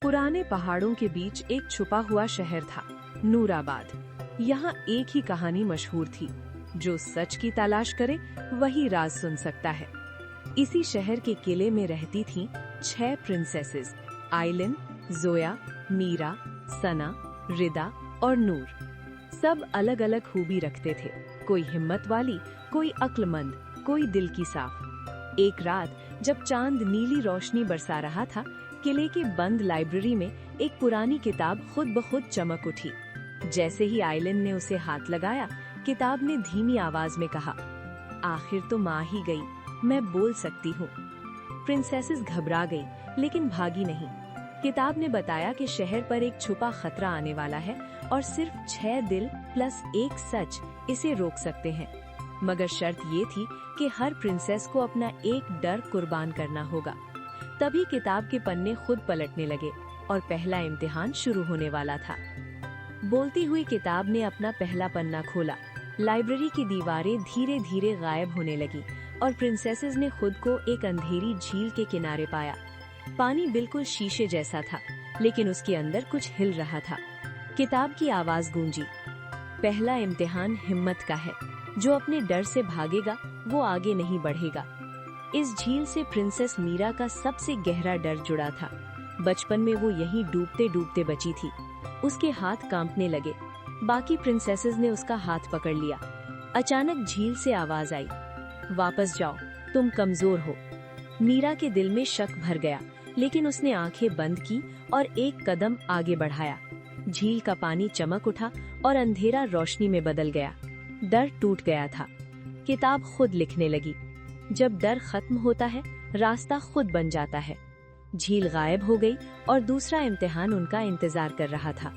पुराने पहाड़ों के बीच एक छुपा हुआ शहर था, नूराबाद। यहाँ एक ही कहानी मशहूर थी, जो सच की तलाश करे वही राज सुन सकता है। इसी शहर के किले में रहती थीं 6 प्रिंसेसेस, आइलिन, जोया, मीरा, सना, रिदा और नूर। सब अलग अलग खूबी रखते थे, कोई हिम्मत वाली, कोई अक्लमंद, कोई दिल की साफ। एक रात जब चांद नीली रोशनी बरसा रहा था, किले के बंद लाइब्रेरी में एक पुरानी किताब खुद ब खुद चमक उठी। जैसे ही आइलिन ने उसे हाथ लगाया, किताब ने धीमी आवाज में कहा, आखिर तो माँ ही गई, मैं बोल सकती हूँ। प्रिंसेसेस घबरा गई, लेकिन भागी नहीं। किताब ने बताया कि शहर पर एक छुपा खतरा आने वाला है और सिर्फ 6 दिल प्लस 1 सच इसे रोक सकते हैं। मगर शर्त ये थी कि हर प्रिंसेस को अपना एक डर कुर्बान करना होगा। तभी किताब के पन्ने खुद पलटने लगे और पहला इम्तिहान शुरू होने वाला था। बोलती हुई किताब ने अपना पहला पन्ना खोला। लाइब्रेरी की दीवारें धीरे धीरे गायब होने लगी और प्रिंसेसेस ने खुद को एक अंधेरी झील के किनारे पाया। पानी बिल्कुल शीशे जैसा था, लेकिन उसके अंदर कुछ हिल रहा था। किताब की आवाज गूंजी, पहला इम्तिहान हिम्मत का है, जो अपने डर से भागेगा वो आगे नहीं बढ़ेगा। इस झील से प्रिंसेस मीरा का सबसे गहरा डर जुड़ा था। बचपन में वो यहीं डूबते डूबते बची थी। उसके हाथ कांपने लगे। बाकी प्रिंसेसेस ने उसका हाथ पकड़ लिया। अचानक झील से आवाज आई, वापस जाओ, तुम कमजोर हो। मीरा के दिल में शक भर गया, लेकिन उसने आंखें बंद की और एक कदम आगे बढ़ाया। झील का पानी चमक उठा और अंधेरा रोशनी में बदल गया। डर टूट गया था। किताब खुद लिखने लगी, जब डर खत्म होता है, रास्ता खुद बन जाता है। झील गायब हो गई और दूसरा इम्तिहान उनका इंतजार कर रहा था।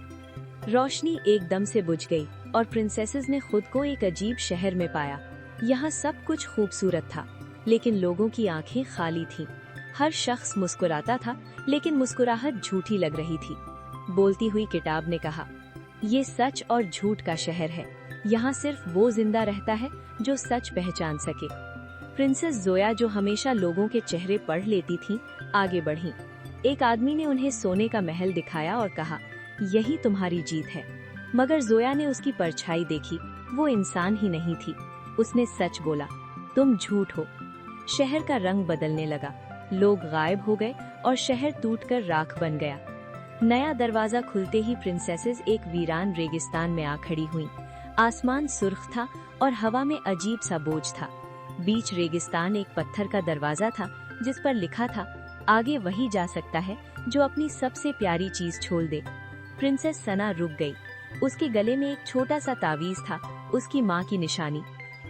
रोशनी एकदम से बुझ गई और प्रिंसेसेस ने खुद को एक अजीब शहर में पाया। यहाँ सब कुछ खूबसूरत था, लेकिन लोगों की आंखें खाली थीं। हर शख्स मुस्कुराता था, लेकिन मुस्कुराहट झूठी लग रही थी। बोलती हुई किताब ने कहा, ये सच और झूठ का शहर है। यहाँ सिर्फ वो जिंदा रहता है जो सच पहचान सके। प्रिंसेस जोया, जो हमेशा लोगों के चेहरे पढ़ लेती थीं, आगे बढ़ीं। एक आदमी ने उन्हें सोने का महल दिखाया और कहा, यही तुम्हारी जीत है। मगर जोया ने उसकी परछाई देखी, वो इंसान ही नहीं थी। उसने सच बोला, तुम झूठ हो। शहर का रंग बदलने लगा, लोग गायब हो गए और शहर टूटकर राख बन गया। नया दरवाजा खुलते ही प्रिंसेसेस एक वीरान रेगिस्तान में आ खड़ी हुईं। आसमान सुर्ख था और हवा में अजीब सा बोझ था। बीच रेगिस्तान एक पत्थर का दरवाजा था, जिस पर लिखा था, आगे वही जा सकता है जो अपनी सबसे प्यारी चीज छोड़ दे। प्रिंसेस सना रुक गई। उसके गले में एक छोटा सा तावीज था, उसकी माँ की निशानी।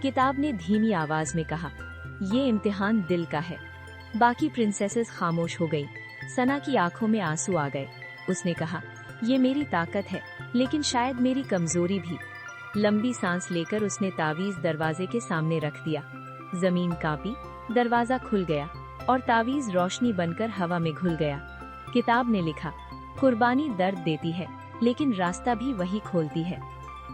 किताब ने धीमी आवाज में कहा, ये इम्तिहान दिल का है। बाकी प्रिंसेसेस खामोश हो गईं। सना की आंखों में आंसू आ गए। उसने कहा, ये मेरी ताकत है, लेकिन शायद मेरी कमजोरी भी। लंबी सांस लेकर उसने तावीज दरवाजे के सामने रख दिया। जमीन कांपी, दरवाजा खुल गया और तावीज रोशनी बनकर हवा में घुल गया। किताब ने लिखा, कुर्बानी दर्द देती है, लेकिन रास्ता भी वही खोलती है।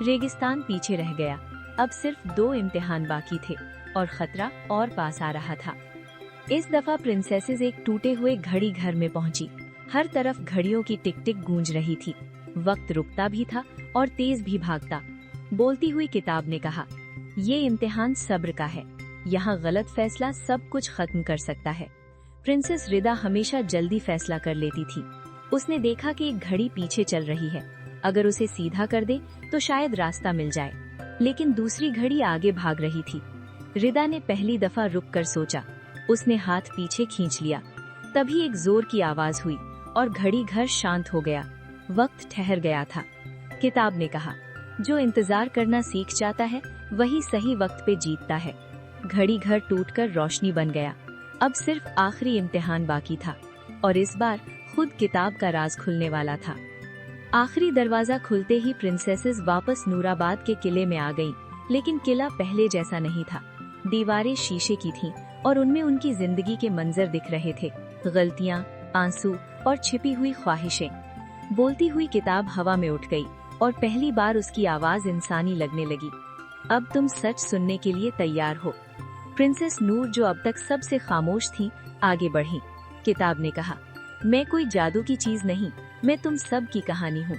रेगिस्तान पीछे रह गया। अब सिर्फ 2 इम्तिहान बाकी थे और खतरा और पास आ रहा था। इस दफा प्रिंसेसेस एक टूटे हुए घड़ी घर में पहुंची। हर तरफ घड़ियों की टिक टिक गूंज रही थी। वक्त रुकता भी था और तेज भी भागता। बोलती हुई किताब ने कहा, ये इम्तिहान सब्र का है। यहाँ गलत फैसला सब कुछ खत्म कर सकता है। प्रिंसेस रिदा हमेशा जल्दी फैसला कर लेती थी। उसने देखा कि एक घड़ी पीछे चल रही है। अगर उसे सीधा कर दे तो शायद रास्ता मिल जाए, लेकिन दूसरी घड़ी आगे भाग रही थी। रिदा ने पहली दफा रुक कर सोचा। उसने हाथ पीछे खींच लिया। तभी एक जोर की आवाज हुई और घड़ी घर शांत हो गया। वक्त ठहर गया था। किताब ने कहा, जो इंतजार करना सीख जाता है, वही सही वक्त पे जीतता है। घड़ी घर टूटकर रोशनी बन गया। अब सिर्फ आखिरी इम्तिहान बाकी था और इस बार खुद किताब का राज खुलने वाला था। आखिरी दरवाजा खुलते ही प्रिंसेसेस वापस नूराबाद के किले में आ गईं, लेकिन किला पहले जैसा नहीं था। दीवारें शीशे की थीं और उनमें उनकी जिंदगी के मंजर दिख रहे थे, गलतियां, आंसू और छिपी हुई ख्वाहिशें। बोलती हुई किताब हवा में उठ गई और पहली बार उसकी आवाज इंसानी लगने लगी। अब तुम सच सुनने के लिए तैयार हो। प्रिंसेस नूर, जो अब तक सबसे खामोश थी, आगे बढ़ी। किताब ने कहा, मैं कोई जादू की चीज नहीं, मैं तुम सब की कहानी हूँ।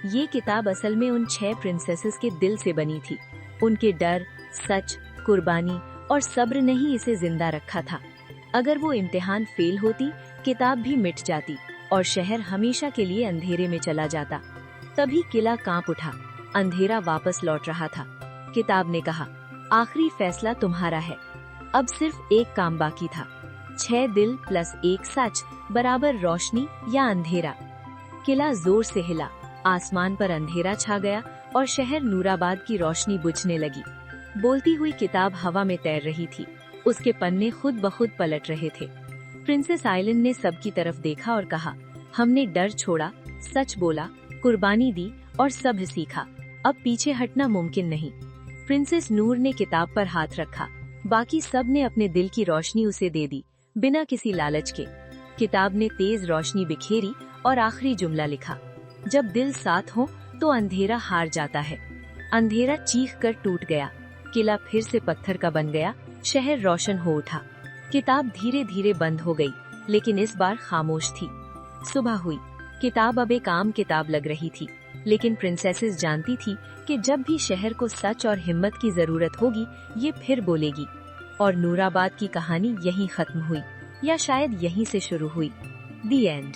ये किताब असल में उन 6 प्रिंसेसेस के दिल से बनी थी। उनके डर, सच, कुर्बानी और सब्र ने ही इसे जिंदा रखा था। अगर वो इम्तिहान फेल होती, किताब भी मिट जाती और शहर हमेशा के लिए अंधेरे में चला जाता। तभी किला कांप उठा। अंधेरा वापस लौट रहा था। किताब ने कहा, आखिरी फैसला तुम्हारा है। अब सिर्फ एक काम बाकी था, 6 दिल प्लस 1 सच बराबर रोशनी या अंधेरा। किला जोर से हिला, आसमान पर अंधेरा छा गया और शहर नूराबाद की रोशनी बुझने लगी। बोलती हुई किताब हवा में तैर रही थी। उसके पन्ने खुद ब खुद पलट रहे थे। प्रिंसेस आइलैंड ने सबकी तरफ देखा और कहा, हमने डर छोड़ा, सच बोला, कुर्बानी दी और सब सीखा। अब पीछे हटना मुमकिन नहीं। प्रिंसेस नूर ने किताब पर हाथ रखा। बाकी सब ने अपने दिल की रोशनी उसे दे दी, बिना किसी लालच के। किताब ने तेज रोशनी बिखेरी और आखिरी जुमला लिखा, जब दिल साथ हो तो अंधेरा हार जाता है। अंधेरा चीख कर टूट गया। किला फिर से पत्थर का बन गया। शहर रोशन हो उठा। किताब धीरे धीरे बंद हो गई, लेकिन इस बार खामोश थी। सुबह हुई। किताब अब एक आम किताब लग रही थी, लेकिन प्रिंसेसेस जानती थी कि जब भी शहर को सच और हिम्मत की जरूरत होगी, ये फिर बोलेगी। और नूराबाद की कहानी यहीं खत्म हुई, या शायद यहीं से शुरू हुई। दी एंड।